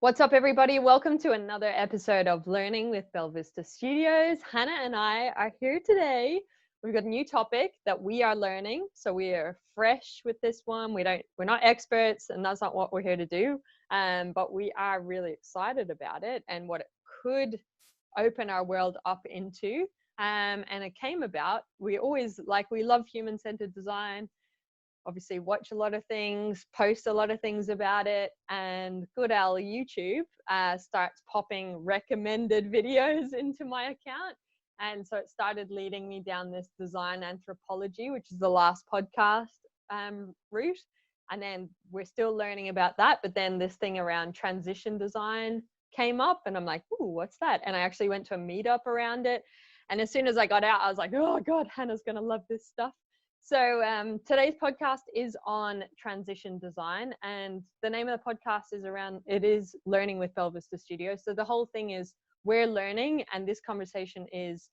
What's up, everybody? Welcome to another episode of Learning with Belvista Studios. Hannah and I are here today. We've got a new topic that we are learning, so we are fresh with this one. We're not experts, and that's not what we're here to do. But we are really excited about it and what it could open our world up into. And it came about. We love human-centered design. Obviously watch a lot of things, post a lot of things about it, and good old YouTube starts popping recommended videos into my account. And so it started leading me down this design anthropology, which is the last podcast route. And then we're still learning about that. But then this thing around transition design came up and I'm like, ooh, what's that? And I actually went to a meetup around it. And as soon as I got out, I was like, oh God, Hannah's going to love this stuff. So today's podcast is on transition design, and the name of the podcast is Learning with Belvista Studios. So the whole thing is we're learning, and this conversation is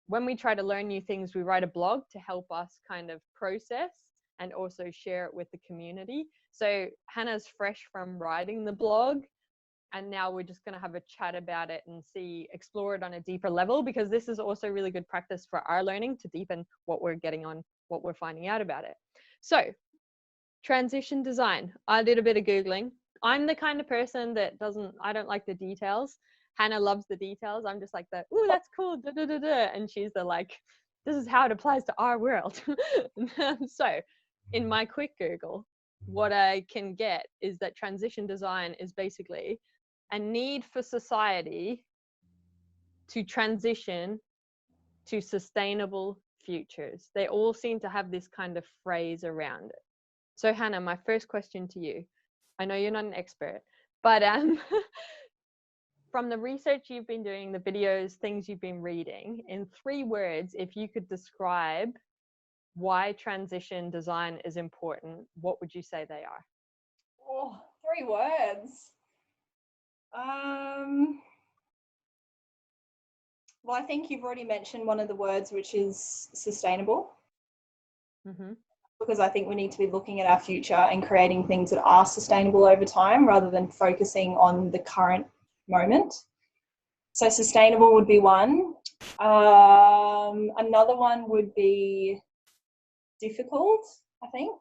when we try to learn new things, we write a blog to help us kind of process and also share it with the community. So Hannah's fresh from writing the blog, and now we're just going to have a chat about it and explore it on a deeper level, because this is also really good practice for our learning to deepen what we're finding out about it. So transition design, I did a bit of Googling. I'm the kind of person that I don't like the details. Hannah loves the details. I'm just like ooh, that's cool, da, da, da, da. And she's this is how it applies to our world. So in my quick Google, what I can get is that transition design is basically a need for society to transition to sustainable futures. They all seem to have this kind of phrase around it. So Hannah, my first question to you, I know you're not an expert, but from the research you've been doing, the videos, things you've been reading, in 3 words, if you could describe why transition design is important, what would you say they are? Oh, 3 words. Well, I think you've already mentioned one of the words, which is sustainable. Mm-hmm. Because I think we need to be looking at our future and creating things that are sustainable over time rather than focusing on the current moment. So sustainable would be one. Another one would be difficult, I think.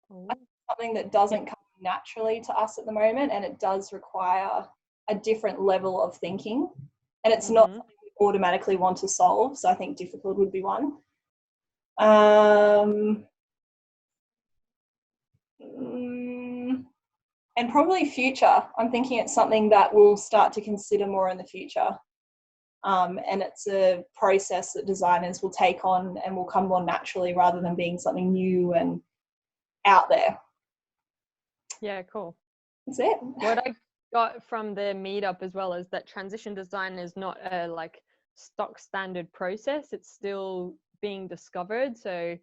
Something that doesn't come naturally to us at the moment, and it does require a different level of thinking, and it's not something we automatically want to solve. So I think difficult would be one. And probably future. I'm thinking it's something that we'll start to consider more in the future. And it's a process that designers will take on and will come more naturally rather than being something new and out there. Yeah, cool. That's it. What I got from the meetup as well is that transition design is not a stock standard process. It's still being discovered. So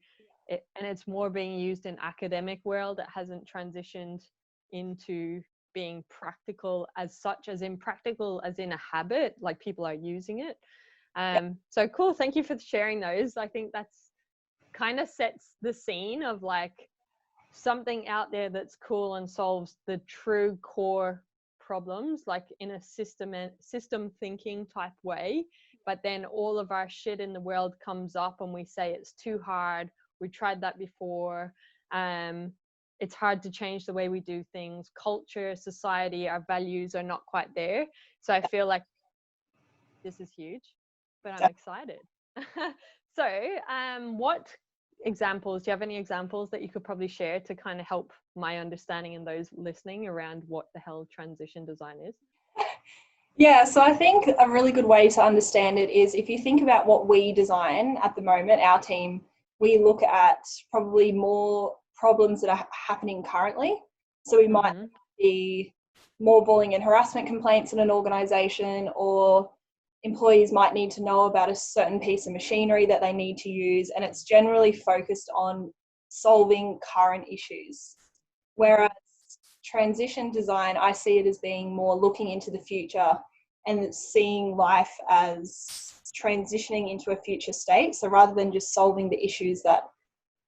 it's more being used in academic world. It hasn't transitioned into being practical as such, as in practical as in a habit, like people are using it. So cool. Thank you for sharing those. I think that's kind of sets the scene of something out there that's cool and solves the true core problems, like in a system thinking type way. But then all of our shit in the world comes up and we say it's too hard. We tried that before. It's hard to change the way we do things. Culture, society, our values are not quite there. So I feel like this is huge, but I'm excited. So what examples, do you have any examples that you could probably share to kind of help my understanding and those listening around what the hell transition design is? Yeah, so I think a really good way to understand it is if you think about what we design at the moment, our team, we look at probably more problems that are happening currently. So we might be more bullying and harassment complaints in an organisation, or employees might need to know about a certain piece of machinery that they need to use, and it's generally focused on solving current issues. Whereas transition design, I see it as being more looking into the future and seeing life as transitioning into a future state. So rather than just solving the issues that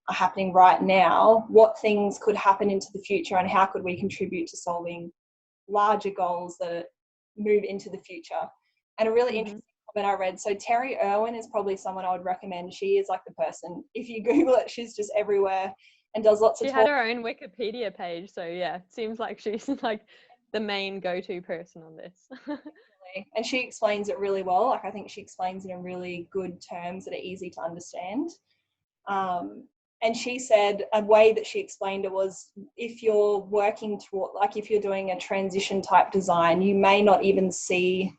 are happening right now, what things could happen into the future and how could we contribute to solving larger goals that move into the future. And a really interesting comment I read, so Terry Irwin is probably someone I would recommend. She is like the person, if you Google it, she's just everywhere and does lots of She had her own Wikipedia page, so yeah, it seems like she's like the main go-to person on this. And she explains it really well. Like, I think she explains it in really good terms that are easy to understand. And she said a way that she explained it was, if you're working toward, like if you're doing a transition type design, you may not even see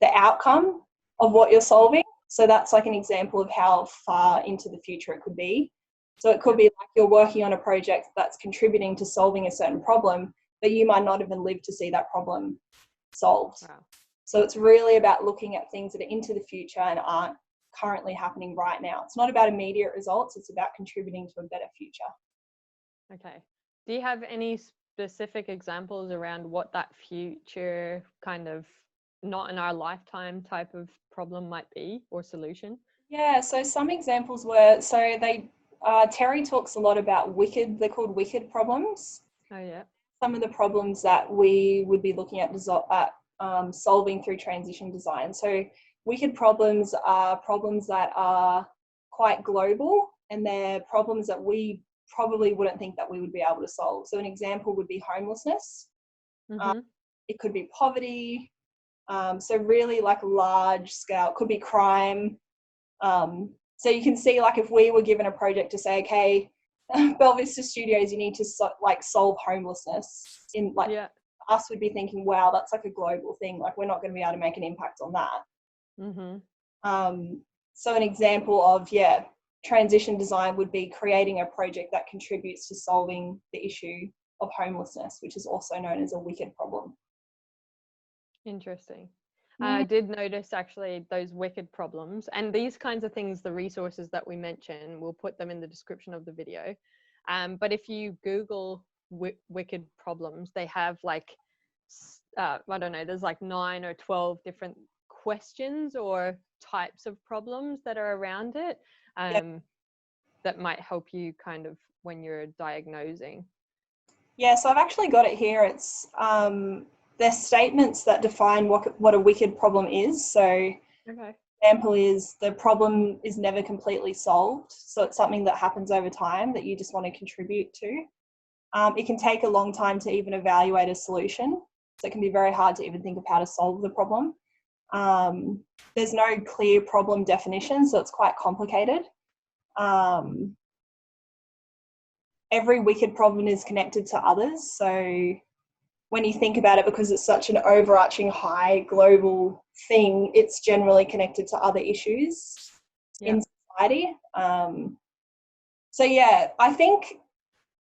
the outcome of what you're solving. So that's like an example of how far into the future it could be. So it could be like you're working on a project that's contributing to solving a certain problem, but you might not even live to see that problem solved. Wow. So it's really about looking at things that are into the future and aren't currently happening right now. It's not about immediate results, it's about contributing to a better future. Okay. Do you have any specific examples around what that future kind of not in our lifetime type of problem might be or solution? Yeah, so some examples were, so Terry talks a lot about they're called wicked problems. Oh yeah. Some of the problems that we would be looking at solving through transition design. So wicked problems are problems that are quite global, and they're problems that we probably wouldn't think that we would be able to solve. So an example would be homelessness. It could be poverty. So really like large scale, it could be crime. So you can see, like, if we were given a project to say, okay, Belvista Studios, you need to solve homelessness, us would be thinking, wow, that's like a global thing. Like, we're not going to be able to make an impact on that. So an example of, transition design would be creating a project that contributes to solving the issue of homelessness, which is also known as a wicked problem. Interesting. I did notice actually those wicked problems, and these kinds of things, the resources that we mention, we'll put them in the description of the video. But if you Google wicked problems, they have like, I don't know, there's like 9 or 12 different questions or types of problems that are around it that might help you kind of when you're diagnosing. Yeah, so I've actually got it here. It's they're statements that define what a wicked problem is. So example is, the problem is never completely solved. So it's something that happens over time that you just want to contribute to. It can take a long time to even evaluate a solution. So it can be very hard to even think of how to solve the problem. There's no clear problem definition, so it's quite complicated. Every wicked problem is connected to others. So when you think about it, because it's such an overarching high global thing, it's generally connected to other issues in society. So yeah, I think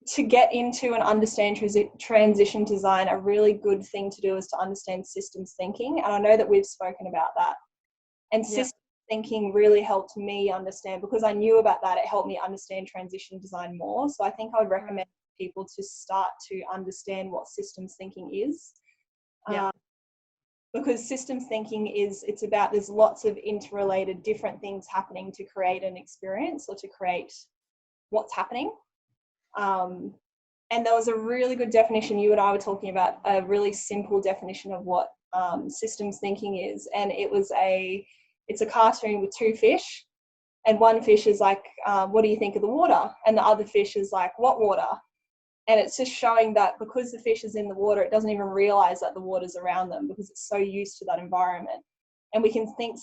to get into and understand transition design, a really good thing to do is to understand systems thinking. And I know that we've spoken about that. And systems thinking really helped me understand, because I knew about that, it helped me understand transition design more. So I think I would recommend people to start to understand what systems thinking is. Because systems thinking it's about, there's lots of interrelated different things happening to create an experience or to create what's happening. And there was a really good definition, you and I were talking about a really simple definition of what systems thinking is, and it's a cartoon with 2 fish, and one fish is like, what do you think of the water? And the other fish is like, what water? And it's just showing that because the fish is in the water, it doesn't even realize that the water's around them because it's so used to that environment. And we can think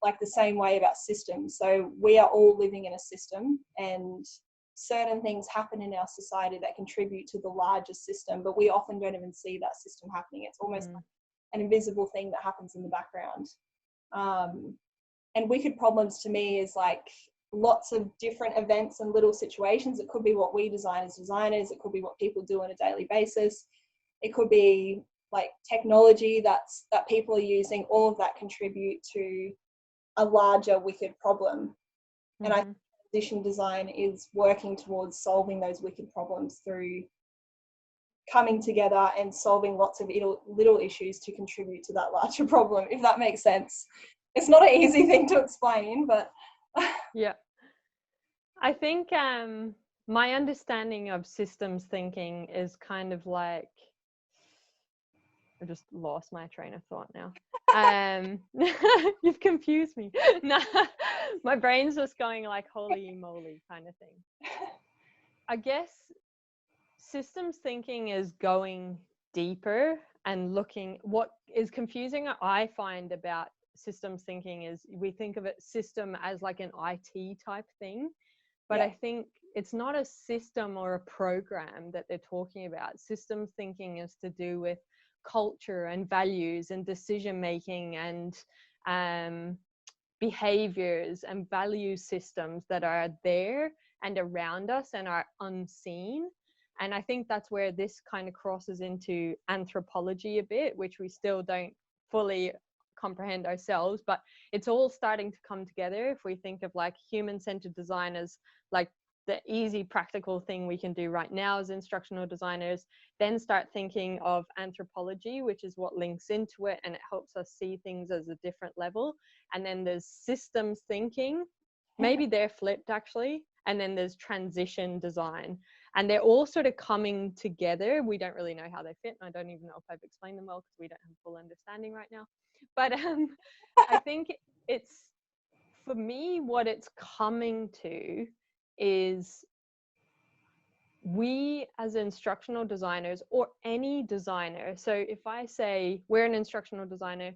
like the same way about systems. So we are all living in a system, and certain things happen in our society that contribute to the larger system, but we often don't even see that system happening. It's almost like an invisible thing that happens in the background. And wicked problems to me is like lots of different events and little situations. It could be what we design as designers. It could be what people do on a daily basis. It could be like technology that people are using. All of that contribute to a larger wicked problem. And I think transition design is working towards solving those wicked problems through coming together and solving lots of little issues to contribute to that larger problem, if that makes sense. It's not an easy thing to explain, but I think my understanding of systems thinking is kind of like, I just lost my train of thought now. You've confused me. No, my brain's just going like holy moly kind of thing. I guess systems thinking is going deeper and looking. What is confusing, I find, about systems thinking is we think of it system as like an IT type thing, but I think it's not a system or a program that they're talking about. Systems thinking is to do with culture and values and decision making and behaviors and value systems that are there and around us and are unseen. And I think that's where this kind of crosses into anthropology a bit, which we still don't fully comprehend ourselves, but it's all starting to come together. If we think of like human-centered design as like the easy practical thing we can do right now as instructional designers, then start thinking of anthropology, which is what links into it, and it helps us see things as a different level. And then there's systems thinking, maybe they're flipped actually, and then there's transition design, and they're all sort of coming together. We don't really know how they fit, and I don't even know if I've explained them well because we don't have full understanding right now. But I think it's, for me, what it's coming to is we as instructional designers, or any designer, so if I say we're an instructional designer,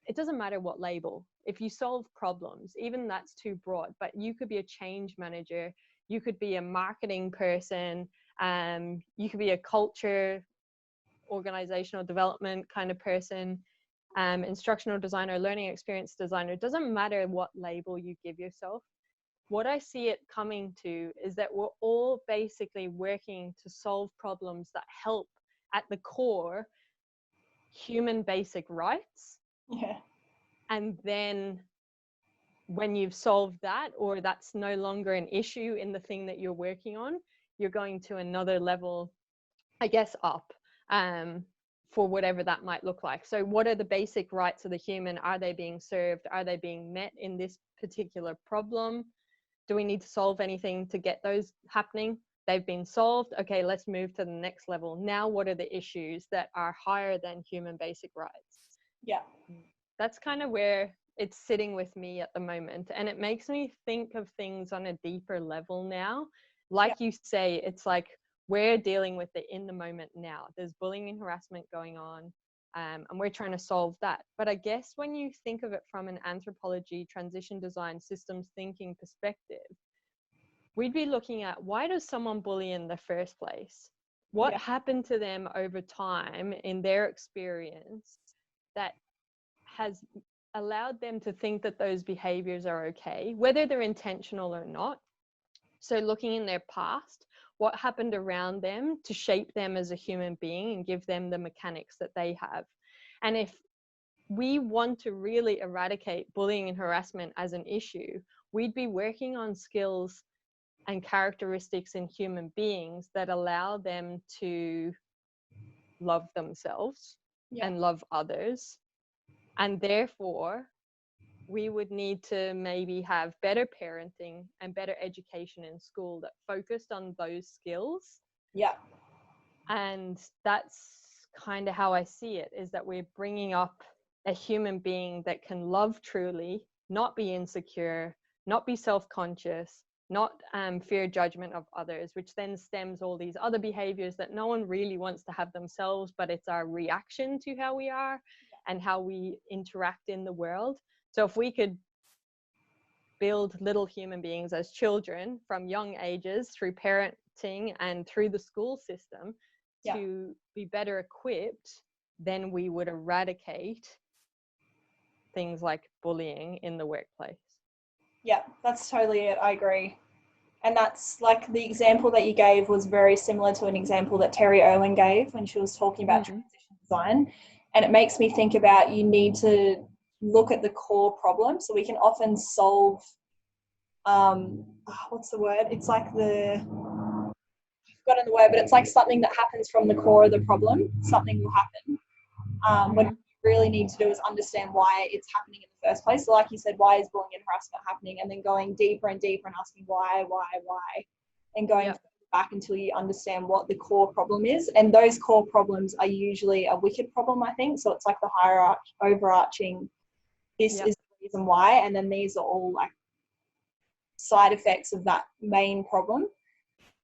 it doesn't matter what label. If you solve problems, even that's too broad, but you could be a change manager, you could be a marketing person, you could be a culture, organizational development kind of person, instructional designer, learning experience designer. It doesn't matter what label you give yourself. What I see it coming to is that we're all basically working to solve problems that help, at the core, human basic rights. Yeah. And then when you've solved that, or that's no longer an issue in the thing that you're working on, you're going to another level, I guess, up, for whatever that might look like. So what are the basic rights of the human? Are they being served? Are they being met in this particular problem? Do we need to solve anything to get those happening? They've been solved. Okay, let's move to the next level. Now, what are the issues that are higher than human basic rights? Yeah. That's kind of where it's sitting with me at the moment. And it makes me think of things on a deeper level now. Like you say, it's like we're dealing with it in the moment now. There's bullying and harassment going on. And we're trying to solve that. But I guess when you think of it from an anthropology, transition design, systems thinking perspective, we'd be looking at, why does someone bully in the first place? What happened to them over time in their experience that has allowed them to think that those behaviors are okay, whether they're intentional or not? So looking in their past, what happened around them to shape them as a human being and give them the mechanics that they have. And if we want to really eradicate bullying and harassment as an issue, we'd be working on skills and characteristics in human beings that allow them to love themselves and love others. And therefore, we would need to maybe have better parenting and better education in school that focused on those skills. Yeah. And that's kind of how I see it, is that we're bringing up a human being that can love truly, not be insecure, not be self-conscious, not fear judgment of others, which then stems all these other behaviors that no one really wants to have themselves, but it's our reaction to how we are and how we interact in the world. So if we could build little human beings as children from young ages through parenting and through the school system to be better equipped, then we would eradicate things like bullying in the workplace. Yeah, that's totally it. I agree. And that's like the example that you gave was very similar to an example that Terry Irwin gave when she was talking about transition design. And it makes me think about, you need to look at the core problem. So we can often solve, what's the word? It's like I've forgotten the word, but it's like something that happens from the core of the problem. Something will happen. What you really need to do is understand why it's happening in the first place. So like you said, why is bullying and harassment happening? And then going deeper and deeper and asking why, and going back until you understand what the core problem is. And those core problems are usually a wicked problem, I think. So it's like the overarching, this is the reason why, and then these are all like side effects of that main problem.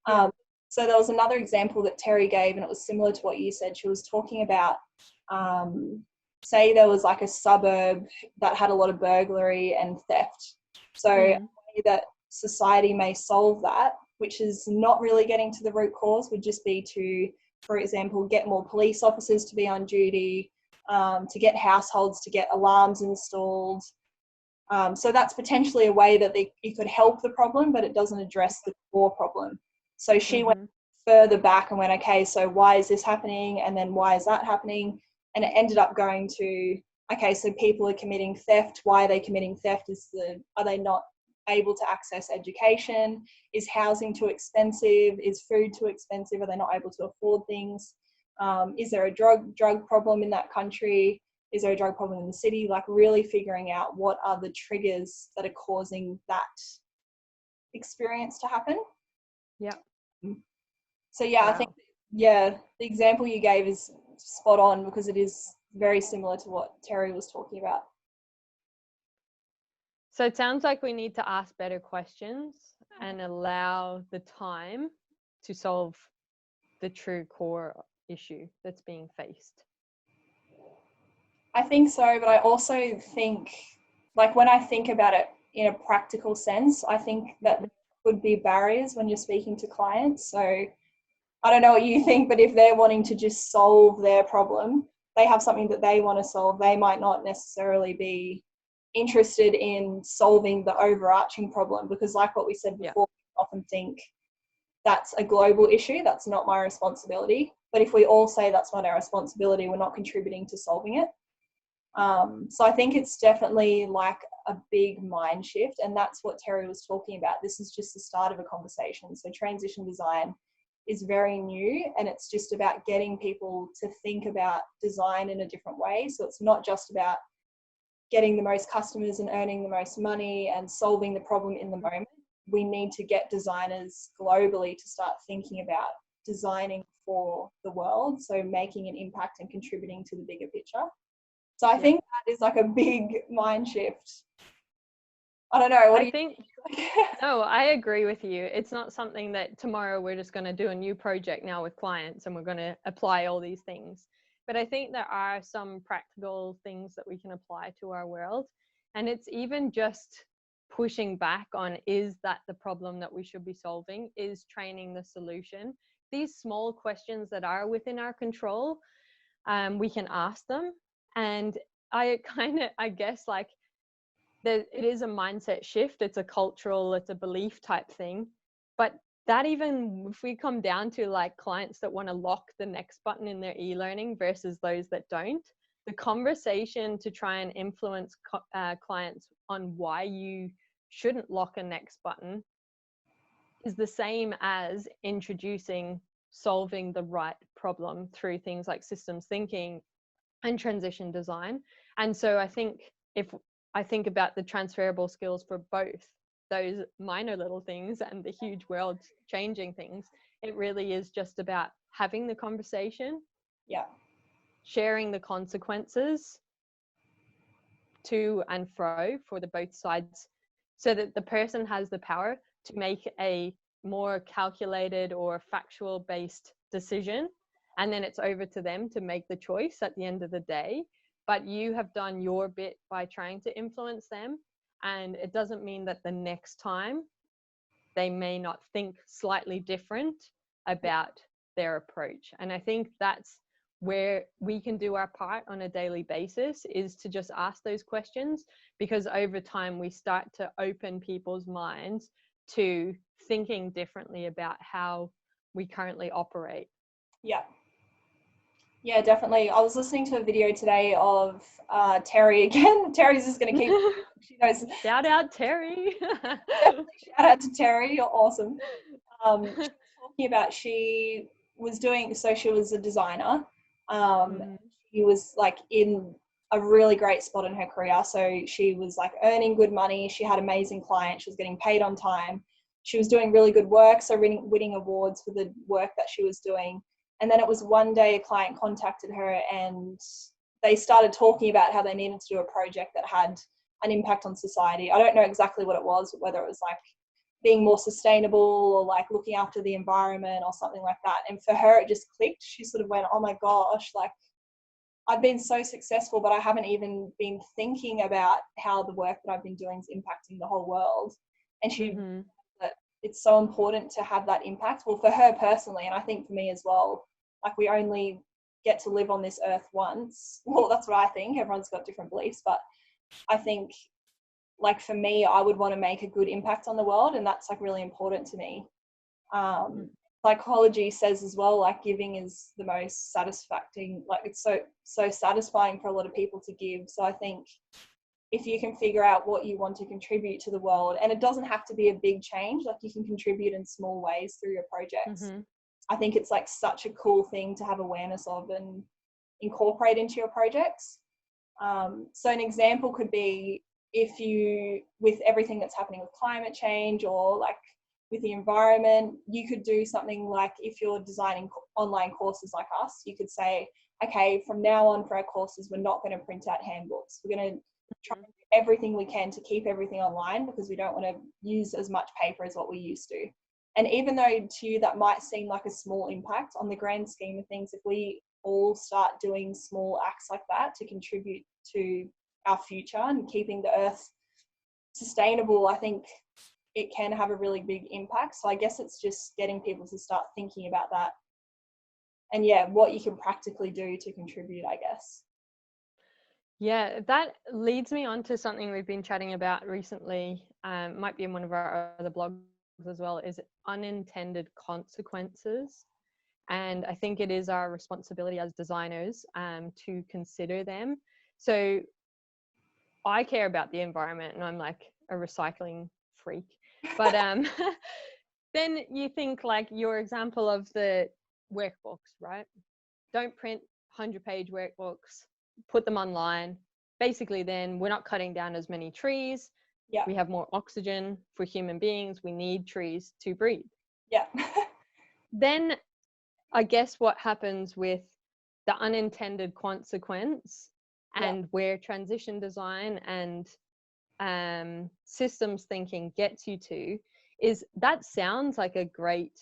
So there was another example that Terry gave, and it was similar to what you said. She was talking about, say there was like a suburb that had a lot of burglary and theft. So a way that society may solve that, which is not really getting to the root cause, would just be to, for example, get more police officers to be on duty, to get households to get alarms installed. So that's potentially a way that it could help the problem, but it doesn't address the core problem. So she went further back and went, okay, so why is this happening? And then why is that happening? And it ended up going to, okay, so people are committing theft. Why are they committing theft? Are they not able to access education? Is housing too expensive? Is food too expensive? Are they not able to afford things? Is there a drug problem in that country? Is there a drug problem in the city? Like really figuring out what are the triggers that are causing that experience to happen. Yeah. So I think, the example you gave is spot on, because it is very similar to what Terry was talking about. So it sounds like we need to ask better questions and allow the time to solve the true core issue that's being faced. I think so, but I also think, like when I think about it in a practical sense, I think that there could be barriers when you're speaking to clients. So I don't know what you think, but if they're wanting to just solve their problem, they have something that they want to solve, they might not necessarily be interested in solving the overarching problem, because like what we said before, we often think that's a global issue, that's not my responsibility. But if we all say that's not our responsibility, we're not contributing to solving it. So I think it's definitely like a big mind shift, and that's what Terry was talking about. This is just the start of a conversation. So transition design is very new, and it's just about getting people to think about design in a different way. So it's not just about getting the most customers and earning the most money and solving the problem in the moment. We need to get designers globally to start thinking about designing for the world, so making an impact and contributing to the bigger picture. So I think that is like a big mind shift. I don't know. What do you think? No, I agree with you. It's not something that tomorrow we're just going to do a new project now with clients and we're going to apply all these things. But I think there are some practical things that we can apply to our world. And it's even just pushing back on, is that the problem that we should be solving? Is training the solution? These small questions that are within our control, we can ask them. And I guess like it is a mindset shift. It's a cultural, it's a belief type thing. But that, even if we come down to like clients that want to lock the next button in their e-learning versus those that don't, the conversation to try and influence clients on why you shouldn't lock a next button is the same as introducing solving the right problem through things like systems thinking and transition design. And so I think if I think about the transferable skills for both those minor little things and the huge world changing things, it really is just about having the conversation, sharing the consequences to and fro for the both sides, so that the person has the power to make a more calculated or factual based decision, and then it's over to them to make the choice at the end of the day. But you have done your bit by trying to influence them, and it doesn't mean that the next time they may not think slightly different about their approach. And I think that's where we can do our part on a daily basis, is to just ask those questions, because over time we start to open people's minds to thinking differently about how we currently operate. Yeah, definitely. I was listening to a video today of Terry again. Terry's just going to keep, she knows. Shout out Terry. Shout out to Terry, you're awesome. Talking about, she was a designer. She was like in a really great spot in her career. So she was like earning good money. She had amazing clients. She was getting paid on time. she was doing really good work, so winning awards for the work that she was doing. And then it was one day a client contacted her and they started talking about how they needed to do a project that had an impact on society. I don't know exactly what it was, whether it was like being more sustainable or like looking after the environment or something like that. And for her, it just clicked. She sort of went, oh my gosh, like I've been so successful, but I haven't even been thinking about how the work that I've been doing is impacting the whole world. And she, that it's so important to have that impact. Well, for her personally, and I think for me as well, like we only get to live on this earth once. Well, that's what I think. Everyone's got different beliefs, but I think like for me, I would want to make a good impact on the world, and that's like really important to me. Psychology says as well, like giving is the most satisfying, like it's so satisfying for a lot of people to give. So I think if you can figure out what you want to contribute to the world, and it doesn't have to be a big change, like you can contribute in small ways through your projects. I think it's like such a cool thing to have awareness of and incorporate into your projects. So an example could be if you, with everything that's happening with climate change or like with the environment, you could do something like if you're designing online courses like us, you could say, okay, from now on for our courses, we're not going to print out handbooks. We're going to try to do everything we can to keep everything online because we don't want to use as much paper as what we used to. And even though to you that might seem like a small impact, on the grand scheme of things, if we all start doing small acts like that to contribute to our future and keeping the earth sustainable, I think it can have a really big impact. So I guess it's just getting people to start thinking about that and what you can practically do to contribute, I guess. Yeah, that leads me on to something we've been chatting about recently, might be in one of our other blogs as well, is unintended consequences. And I think it is our responsibility as designers to consider them. So I care about the environment and I'm like a recycling freak. But then you think like your example of the workbooks, right? Don't print 100-page workbooks, put them online. Basically, then we're not cutting down as many trees. Yeah. We have more oxygen for human beings. We need trees to breathe. Yeah. Then I guess what happens with the unintended consequence and where transition design and systems thinking gets you to is that sounds like a great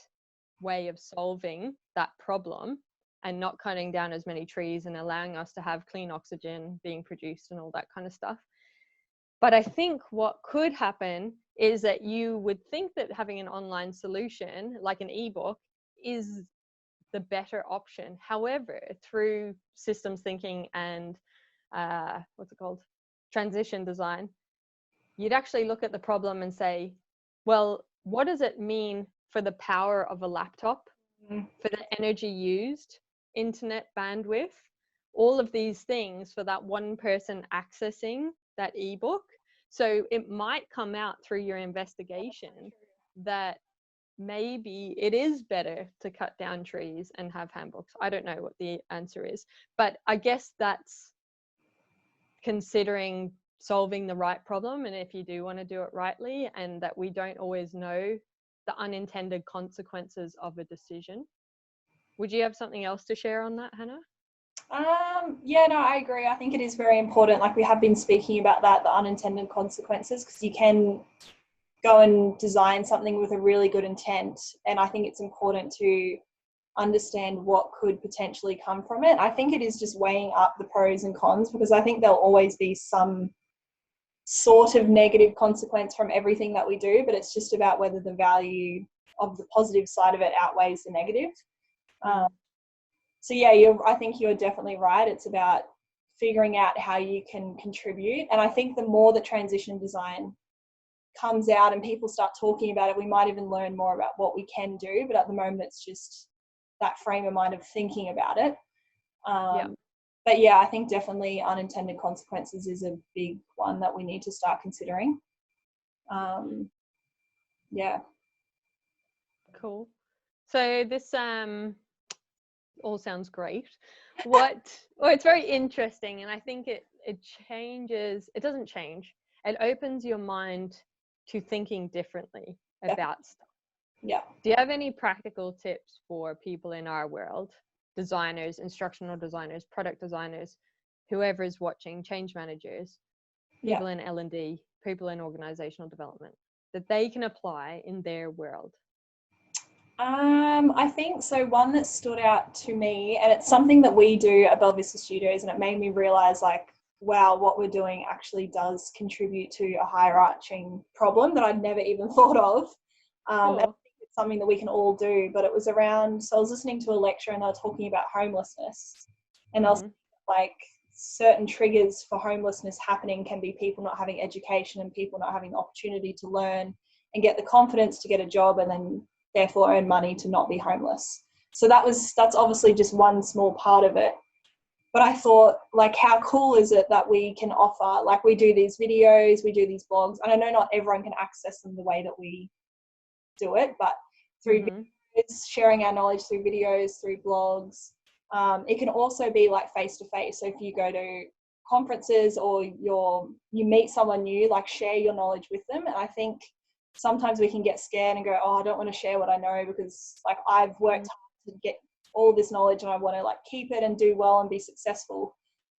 way of solving that problem and not cutting down as many trees and allowing us to have clean oxygen being produced and all that kind of stuff. But I think what could happen is that you would think that having an online solution like an ebook is the better option. However, through systems thinking and transition design, you'd actually look at the problem and say, well, what does it mean for the power of a laptop, for the energy used, internet bandwidth, all of these things for that one person accessing that ebook? So it might come out through your investigation that maybe it is better to cut down trees and have handbooks. I don't know what the answer is, but I guess that's considering solving the right problem, and if you do want to do it rightly, and that we don't always know the unintended consequences of a decision. Would you have something else to share on that, Hannah? No, I agree. I think it is very important. Like we have been speaking about that, the unintended consequences, because you can go and design something with a really good intent. And I think it's important to understand what could potentially come from it. I think it is just weighing up the pros and cons, because I think there'll always be some sort of negative consequence from everything that we do, but it's just about whether the value of the positive side of it outweighs the negative. So I think you're definitely right. It's about figuring out how you can contribute. And I think the more that transition design comes out and people start talking about it, we might even learn more about what we can do. But at the moment, it's just that frame of mind of thinking about it. But I think definitely unintended consequences is a big one that we need to start considering. Cool. So this all sounds great. It's very interesting, and I think it changes. It doesn't change. It opens your mind to thinking differently. about stuff. Yeah. Do you have any practical tips for people in our world, designers, instructional designers, product designers, whoever is watching, change managers, people in L&D, people in organizational development, that they can apply in their world? I think so. One that stood out to me, and it's something that we do at Belvista Studios, and it made me realize, like, wow, what we're doing actually does contribute to a higher arching problem that I'd never even thought of. And I think it's something that we can all do. But it was around, so I was listening to a lecture and they were talking about homelessness, and I was like, certain triggers for homelessness happening can be people not having education and people not having the opportunity to learn and get the confidence to get a job and then therefore earn money to not be homeless. So that's obviously just one small part of it. But I thought, like, how cool is it that we can offer, like, we do these videos, we do these blogs, and I know not everyone can access them the way that we do it, but through videos, sharing our knowledge through videos, through blogs. It can also be like face-to-face. So if you go to conferences or you meet someone new, like, share your knowledge with them. And I think sometimes we can get scared and go, oh, I don't want to share what I know because, like, I've worked hard to get all this knowledge and I want to, like, keep it and do well and be successful.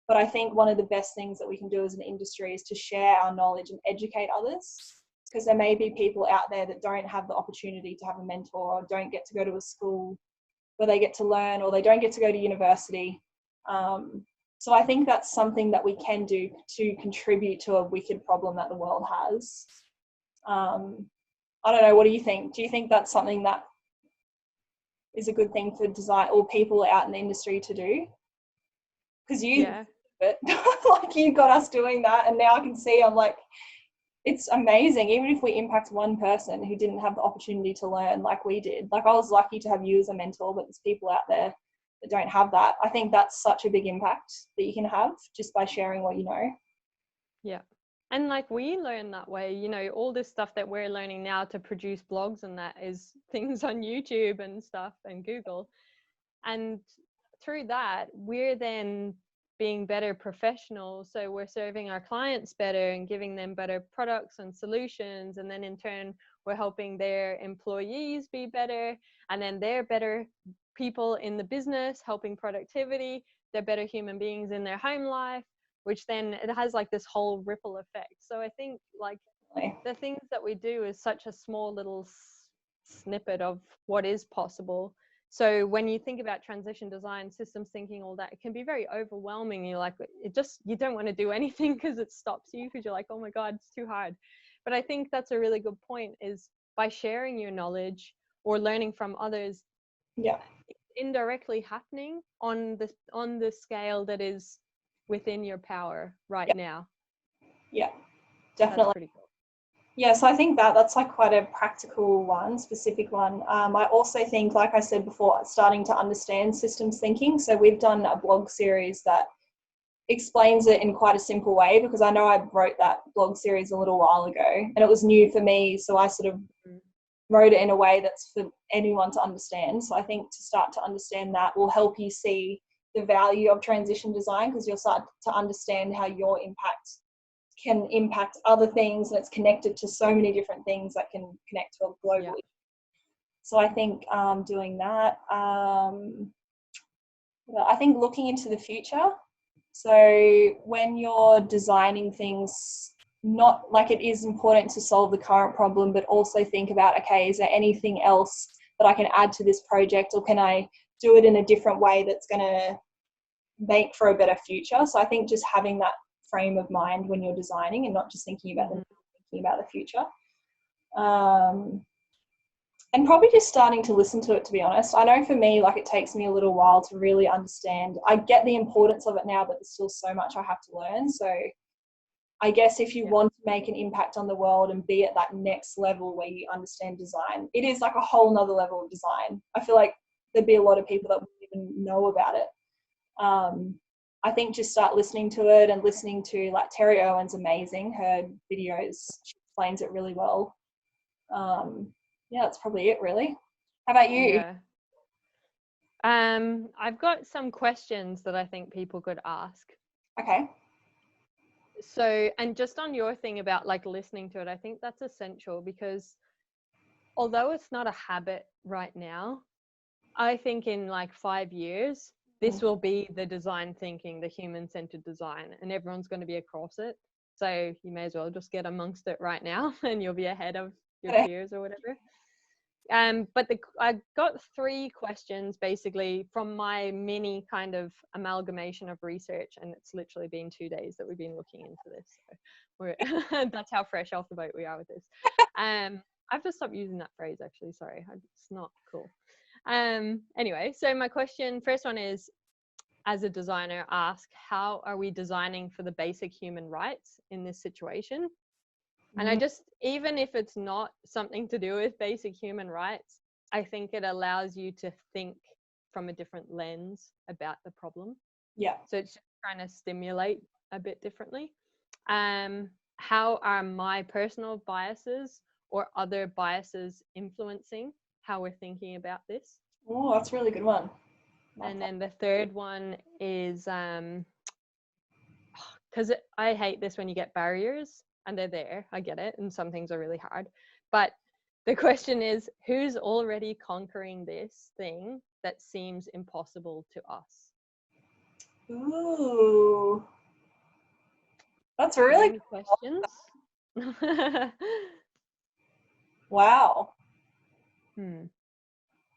But I think one of the best things that we can do as an industry is to share our knowledge and educate others, because there may be people out there that don't have the opportunity to have a mentor or don't get to go to a school where they get to learn, or they don't get to go to university. So I think that's something that we can do to contribute to a wicked problem that the world has. I don't know, what do you think? Do you think that's something that is a good thing for design or people out in the industry to do? Because like, you got us doing that, and now I can see, I'm like, it's amazing. Even if we impact one person who didn't have the opportunity to learn like we did, like, I was lucky to have you as a mentor, but there's people out there that don't have that. I think that's such a big impact that you can have just by sharing what you know. Yeah. And, like, we learn that way, you know, all this stuff that we're learning now to produce blogs and that is things on YouTube and stuff and Google. And through that, we're then being better professionals. So we're serving our clients better and giving them better products and solutions. And then in turn, we're helping their employees be better. And then they're better people in the business, helping productivity. They're better human beings in their home life, which then it has, like, this whole ripple effect. So I think, like, the things that we do is such a small little snippet of what is possible. So when you think about transition design, systems thinking, all that, it can be very overwhelming. You're like, you don't want to do anything because it stops you, because you're like, oh my God, it's too hard. But I think that's a really good point, is by sharing your knowledge or learning from others, it's indirectly happening on the scale that is within your power right now. Yeah, definitely. That's pretty cool. Yeah, so I think that's like quite a practical one, specific one. I also think, like I said before, starting to understand systems thinking. So we've done a blog series that explains it in quite a simple way, because I know I wrote that blog series a little while ago and it was new for me. So I sort of wrote it in a way that's for anyone to understand. So I think to start to understand that will help you see the value of transition design, because you'll start to understand how your impact can impact other things, and it's connected to so many different things that can connect to a global issue. So I think doing that. I think looking into the future. So when you're designing things, not like, it is important to solve the current problem, but also think about, okay, is there anything else that I can add to this project, or can I do it in a different way that's going to make for a better future? So I think just having that frame of mind when you're designing and not just thinking about the future. And probably just starting to listen to it, to be honest. I know for me, like, it takes me a little while to really understand. I get the importance of it now, but there's still so much I have to learn. So I guess if you want to make an impact on the world and be at that next level where you understand design, it is like a whole nother level of design. I feel like there'd be a lot of people that wouldn't even know about it. I think just start listening to it, and listening to, like, Terry Owen's amazing. Her videos, she explains it really well. That's probably it, really. How about you? I've got some questions that I think people could ask. Okay. So, and just on your thing about, like, listening to it, I think that's essential, because although it's not a habit right now, I think in like 5 years, this will be the design thinking, the human-centered design, and everyone's going to be across it. So you may as well just get amongst it right now and you'll be ahead of your peers or whatever. But I got 3 questions basically from my mini kind of amalgamation of research, and it's literally been 2 days that we've been looking into this. So that's how fresh off the boat we are with this. I have to stop using that phrase actually, sorry, it's not cool. Anyway, so my first one is, as a designer, ask, how are we designing for the basic human rights in this situation? And I just, even if it's not something to do with basic human rights, I think it allows you to think from a different lens about the problem. Yeah. So it's just trying to stimulate a bit differently. How are my personal biases or other biases influencing how we're thinking about this? Oh, that's a really good one. And then the third one is, because I hate this when you get barriers, and they're there, I get it, and some things are really hard. But the question is, who's already conquering this thing that seems impossible to us? Ooh. That's a really good questions. Wow.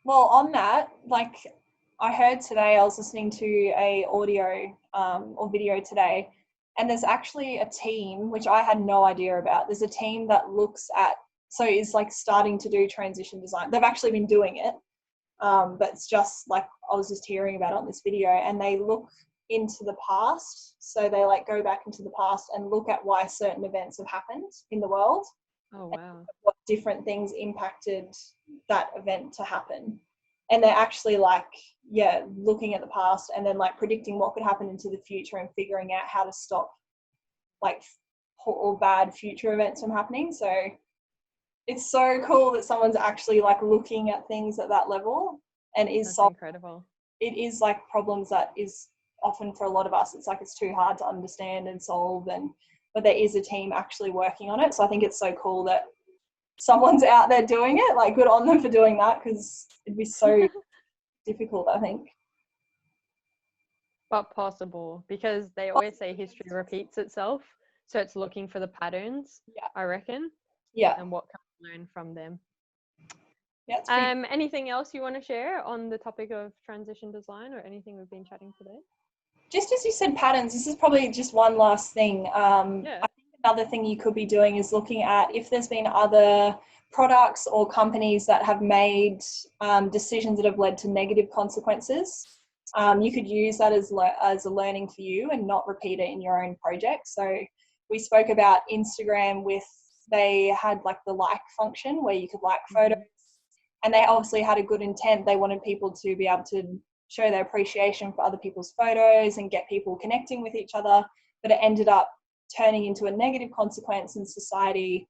Well, on that, like I heard today, I was listening to a audio or video today, and there's actually a team, which I had no idea about. There's a team that looks at, so is like starting to do transition design. They've actually been doing it, but it's just like, I was just hearing about it on this video, and they look into the past. So they like go back into the past and look at why certain events have happened in the world. Oh, wow. What different things impacted that event to happen. And they're actually like, yeah, looking at the past and then like predicting what could happen into the future and figuring out how to stop like or bad future events from happening. So it's so cool that someone's actually like looking at things at that level and is incredible. It is like problems that is often for a lot of us, it's like it's too hard to understand and solve, but there is a team actually working on it. So I think it's so cool that someone's out there doing it. Like, good on them for doing that, because it'd be so difficult, I think. But possible, because they always say history repeats itself. So it's looking for the patterns, I reckon. Yeah. And what can we learn from them? Yeah. Anything else you want to share on the topic of transition design, or anything we've been chatting today? Just as you said, patterns, this is probably just one last thing. I think another thing you could be doing is looking at if there's been other products or companies that have made decisions that have led to negative consequences. You could use that as a learning for you and not repeat it in your own project. So we spoke about Instagram they had like the like function where you could like photos, and they obviously had a good intent. They wanted people to be able to show their appreciation for other people's photos and get people connecting with each other, but it ended up turning into a negative consequence, and society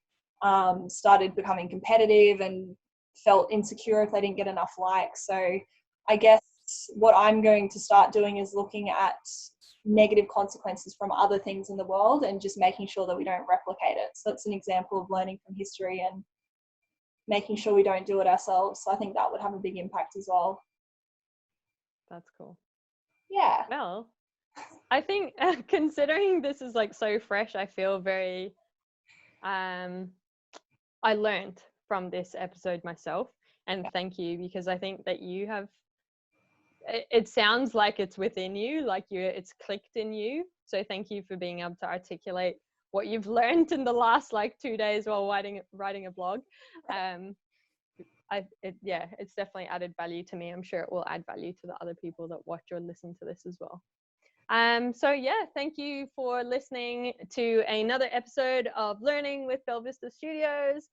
started becoming competitive and felt insecure if they didn't get enough likes. So I guess what I'm going to start doing is looking at negative consequences from other things in the world and just making sure that we don't replicate it. So that's an example of learning from history and making sure we don't do it ourselves. So I think that would have a big impact as well. That's cool. Yeah. Well, I think considering this is like so fresh, I feel very, I learned from this episode myself, and thank you, because I think that you have, it sounds like it's within you, like it's clicked in you. So thank you for being able to articulate what you've learned in the last like 2 days while writing a blog. It's definitely added value to me. I'm sure it will add value to the other people that watch or listen to this as well. So yeah, thank you for listening to another episode of Learning with Belvista Studios.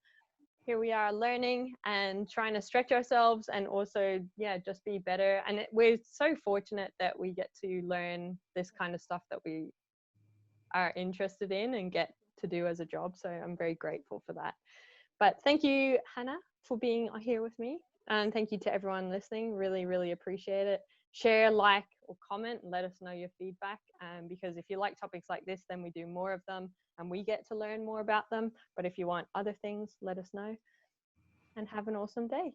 Here we are learning and trying to stretch ourselves, and also, just be better. And we're so fortunate that we get to learn this kind of stuff that we are interested in and get to do as a job. So I'm very grateful for that. But thank you, Hannah, for being here with me. And thank you to everyone listening. Really, really appreciate it. Share, like, or comment, and let us know your feedback. Because if you like topics like this, then we do more of them and we get to learn more about them. But if you want other things, let us know. and have an awesome day.